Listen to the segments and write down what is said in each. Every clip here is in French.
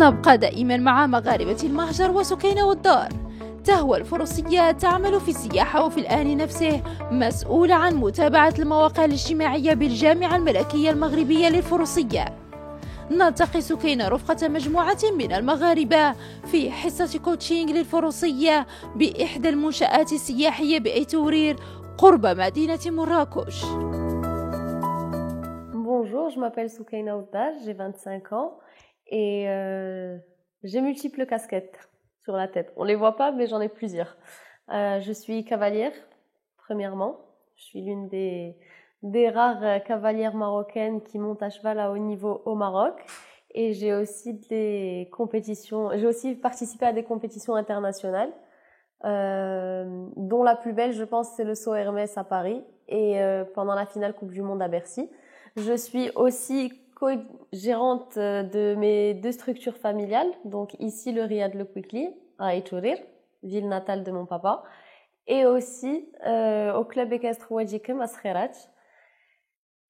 نبقى دائما مع مغاربة المهجر وسكينة والدار. تهوى الفروسية تعمل في السياحة وفي الآن نفسه مسؤولة عن متابعة المواقع الاجتماعية بالجامعة الملكية المغربية للفروسية. نلتقي سكينة رفقة مجموعة من المغاربة في حصة كوتشينج للفروسية بإحدى المنشآت السياحية بأيتورير قرب مدينة مراكش. Bonjour, je m'appelle Soukaina Oudar, j'ai 25 ans et j'ai multiples casquettes sur la tête. On les voit pas, mais j'en ai plusieurs. Je suis cavalière, premièrement. Je suis l'une des rares cavalières marocaines qui montent à cheval à haut niveau au Maroc. Et j'ai aussi participé à des compétitions internationales, dont la plus belle, je pense, c'est le saut Hermès à Paris et pendant la finale Coupe du Monde à Bercy. Je suis aussi co-gérante de mes 2 structures familiales, donc ici le Riyad Le Quickly à Aytourir, ville natale de mon papa, et aussi au club équestre Wadikem à Skhirach.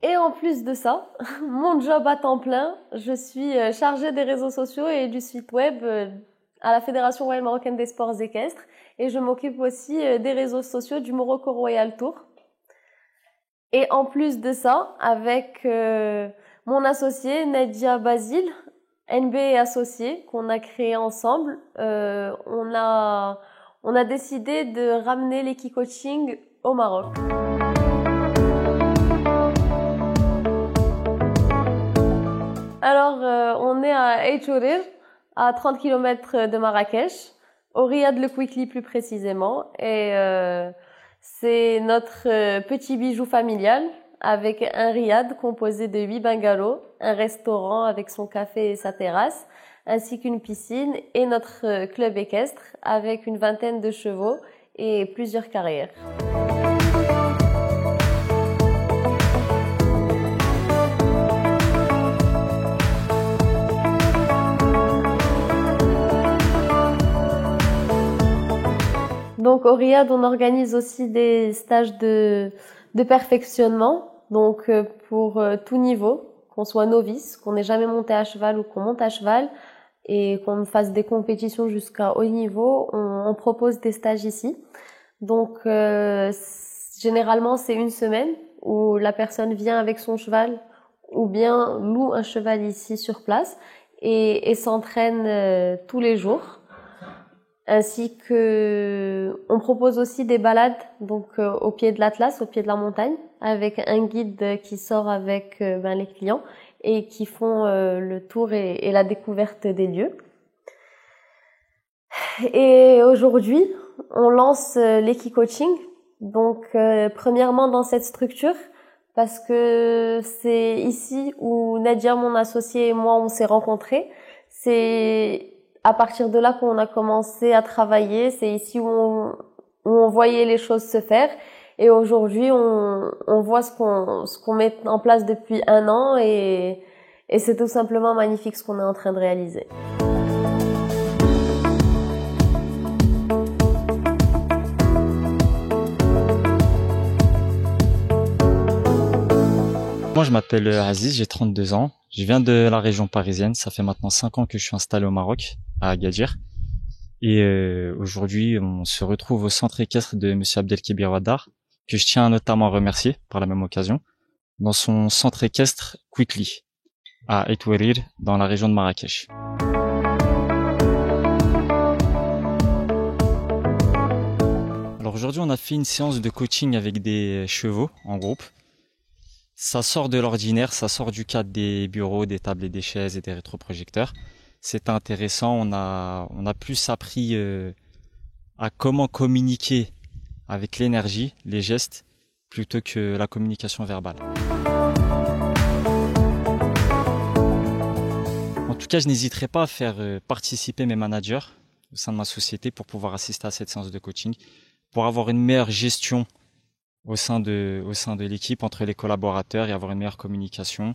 Et en plus de ça, mon job à temps plein, je suis chargée des réseaux sociaux et du site web à la Fédération Royale Marocaine des Sports Équestres, et je m'occupe aussi des réseaux sociaux du Morocco Royal Tour. Et en plus de ça, avec mon associé Nadia Basile, NB et associé, qu'on a créé ensemble, on a décidé de ramener l'équicoaching au Maroc. Alors, on est à Aytourir, à 30 km de Marrakech, au Riyad Le Quickly plus précisément, et c'est notre petit bijou familial avec un riad composé de 8 bungalows, un restaurant avec son café et sa terrasse, ainsi qu'une piscine et notre club équestre avec une vingtaine de chevaux et plusieurs carrières. Donc au Riyad, on organise aussi des stages de perfectionnement, donc pour tout niveau, qu'on soit novice, qu'on n'ait jamais monté à cheval ou qu'on monte à cheval et qu'on fasse des compétitions jusqu'à haut niveau, on propose des stages ici. Donc généralement c'est une semaine où la personne vient avec son cheval ou bien loue un cheval ici sur place et s'entraîne tous les jours. Ainsi que on propose aussi des balades donc au pied de l'Atlas, au pied de la montagne, avec un guide qui sort avec les clients et qui font le tour et la découverte des lieux. Et aujourd'hui, on lance l'équicoaching, donc premièrement dans cette structure parce que c'est ici où Nadia, mon associée, et moi on s'est rencontrés. C'est à partir de là qu'on a commencé à travailler, c'est ici où on voyait les choses se faire. Et aujourd'hui, on voit ce qu'on met en place depuis 1 an et c'est tout simplement magnifique ce qu'on est en train de réaliser. Moi, je m'appelle Aziz, j'ai 32 ans. Je viens de la région parisienne. Ça fait maintenant 5 ans que je suis installé au Maroc, à Agadir. Et aujourd'hui, on se retrouve au centre équestre de Monsieur Abdelkébir Ouaddar, que je tiens notamment à remercier par la même occasion, dans son centre équestre Quickly, à Aytourir, dans la région de Marrakech. Alors aujourd'hui, on a fait une séance de coaching avec des chevaux en groupe. Ça sort de l'ordinaire, ça sort du cadre des bureaux, des tables et des chaises et des rétroprojecteurs. C'est intéressant, on a plus appris à comment communiquer avec l'énergie, les gestes, plutôt que la communication verbale. En tout cas, je n'hésiterai pas à faire participer mes managers au sein de ma société pour pouvoir assister à cette séance de coaching, pour avoir une meilleure gestion au sein de l'équipe, entre les collaborateurs, et avoir une meilleure communication,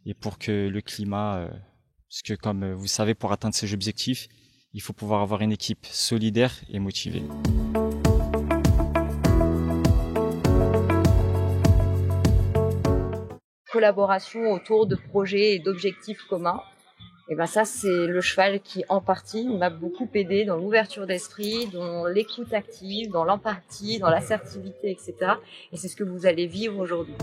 et pour que le climat, parce que comme vous savez, pour atteindre ces objectifs, il faut pouvoir avoir une équipe solidaire et motivée. Collaboration autour de projets et d'objectifs communs. Et ben ça, c'est le cheval qui, en partie, m'a beaucoup aidé dans l'ouverture d'esprit, dans l'écoute active, dans l'empathie, dans l'assertivité, etc. Et c'est ce que vous allez vivre aujourd'hui.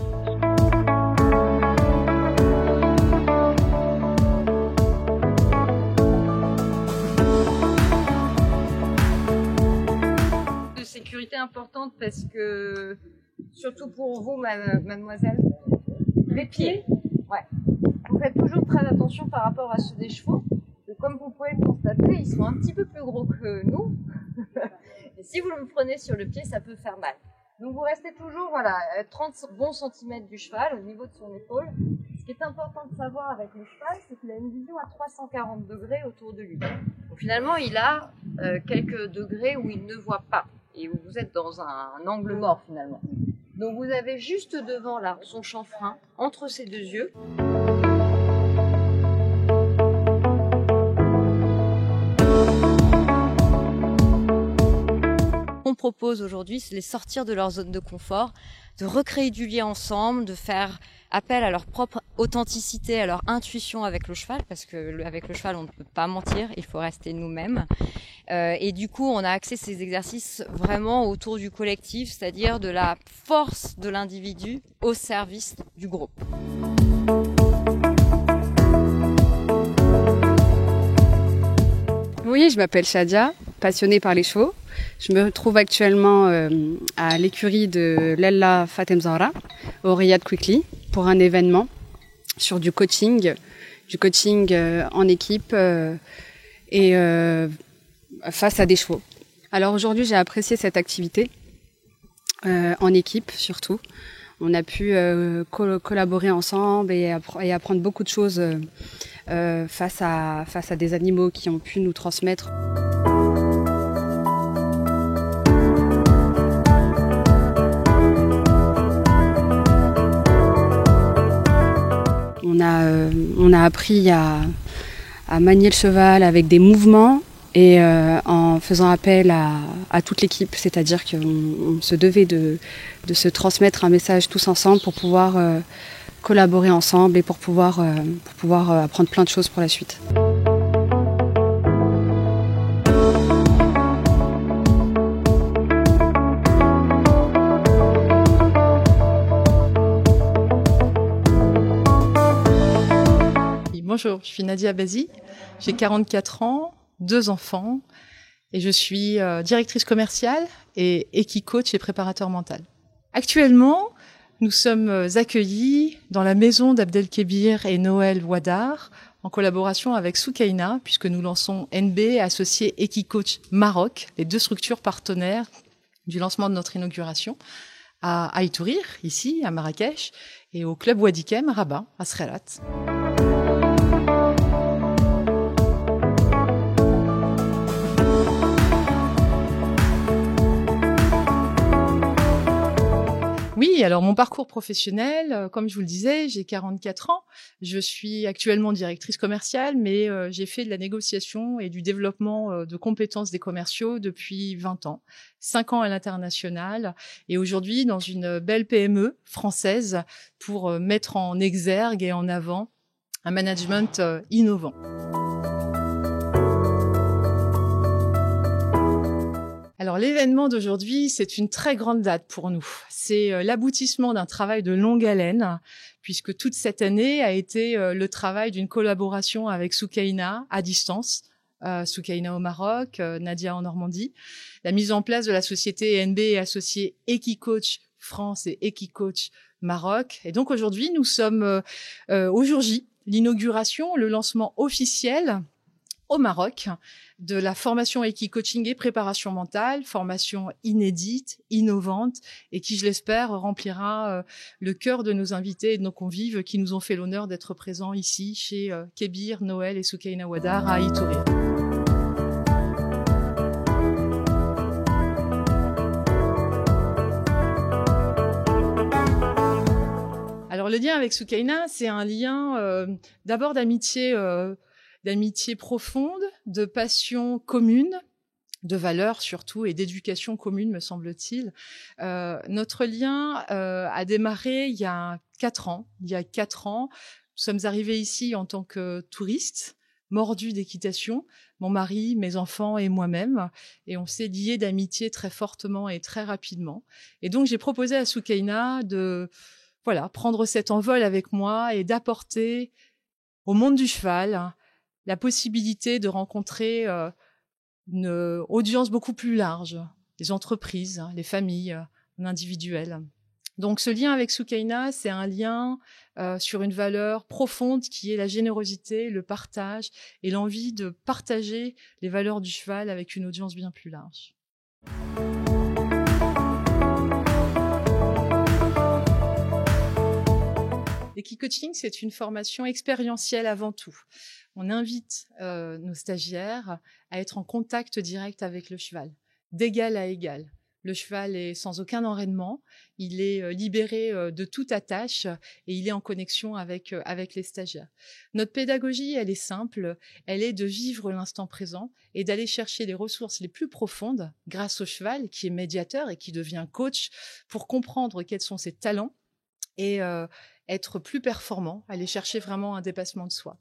De sécurité importante parce que, surtout pour vous, mademoiselle, les pieds, ouais. Vous faites toujours très attention par rapport à ceux des chevaux. Comme vous pouvez le constater, ils sont un petit peu plus gros que nous. Et si vous le prenez sur le pied, ça peut faire mal. Donc vous restez toujours à 30 bons centimètres du cheval au niveau de son épaule. Ce qui est important de savoir avec le cheval, c'est qu'il a une vision à 340 degrés autour de lui. Donc finalement, il a quelques degrés où il ne voit pas. Et où vous êtes dans un angle mort finalement. Donc vous avez juste devant là son chanfrein, entre ses deux yeux. On propose aujourd'hui, c'est de les sortir de leur zone de confort, de recréer du lien ensemble, de faire appel à leur propre authenticité, à leur intuition avec le cheval, parce que avec le cheval on ne peut pas mentir, il faut rester nous-mêmes. Et du coup, on a axé ces exercices vraiment autour du collectif, c'est-à-dire de la force de l'individu au service du groupe. Oui, je m'appelle Shadia, passionnée par les chevaux. Je me trouve actuellement à l'écurie de Lella Fatem Zahra, au Riyad Quickly, pour un événement sur du coaching en équipe et face à des chevaux. Alors aujourd'hui, j'ai apprécié cette activité en équipe surtout. On a pu collaborer ensemble et apprendre beaucoup de choses face à des animaux qui ont pu nous transmettre. On a appris à manier le cheval avec des mouvements et en faisant appel à toute l'équipe, c'est-à-dire qu'on se devait de se transmettre un message tous ensemble pour pouvoir collaborer ensemble et pour pouvoir apprendre plein de choses pour la suite. Bonjour, je suis Nadia Bazi, j'ai 44 ans, 2 enfants et je suis directrice commerciale et équi-coach et préparateur mental. Actuellement, nous sommes accueillis dans la maison d'Abdelkébir et Noël Ouadar en collaboration avec Soukaina puisque nous lançons NB associé équi-coach Maroc, les 2 structures partenaires du lancement de notre inauguration à Aïtourir, ici à Marrakech, et au club Wadikem à Rabat, à Srelat. Oui, alors mon parcours professionnel, comme je vous le disais, j'ai 44 ans. Je suis actuellement directrice commerciale, mais j'ai fait de la négociation et du développement de compétences des commerciaux depuis 20 ans. 5 ans à l'international et aujourd'hui dans une belle PME française pour mettre en exergue et en avant un management innovant. Alors l'événement d'aujourd'hui, c'est une très grande date pour nous. C'est l'aboutissement d'un travail de longue haleine, puisque toute cette année a été le travail d'une collaboration avec Soukaina à distance, Soukaina au Maroc, Nadia en Normandie, la mise en place de la société NB et associée équi-coach France et équi-coach Maroc. Et donc aujourd'hui, nous sommes au jour J, l'inauguration, le lancement officiel au Maroc de la formation équi-coaching et préparation mentale, formation inédite, innovante et qui, je l'espère, remplira le cœur de nos invités et de nos convives qui nous ont fait l'honneur d'être présents ici chez Kébir, Noël et Soukaina Ouadar à Aïtourir. Alors le lien avec Soukaina, c'est un lien d'abord d'amitié profonde, de passion commune, de valeurs surtout et d'éducation commune, me semble-t-il. Notre lien a démarré il y a 4 ans. Il y a 4 ans, nous sommes arrivés ici en tant que touristes mordu d'équitation, mon mari, mes enfants et moi-même, et on s'est liés d'amitié très fortement et très rapidement. Et donc j'ai proposé à Soukaina de prendre cet envol avec moi et d'apporter au monde du cheval la possibilité de rencontrer une audience beaucoup plus large, les entreprises, les familles, l'individuel. Donc ce lien avec Soukaina, c'est un lien sur une valeur profonde qui est la générosité, le partage et l'envie de partager les valeurs du cheval avec une audience bien plus large. L'équicoaching, c'est une formation expérientielle avant tout. On invite nos stagiaires à être en contact direct avec le cheval, d'égal à égal. Le cheval est sans aucun enraînement, il est libéré de toute attache et il est en connexion avec les stagiaires. Notre pédagogie, elle est simple, elle est de vivre l'instant présent et d'aller chercher les ressources les plus profondes grâce au cheval qui est médiateur et qui devient coach pour comprendre quels sont ses talents et être plus performant, aller chercher vraiment un dépassement de soi.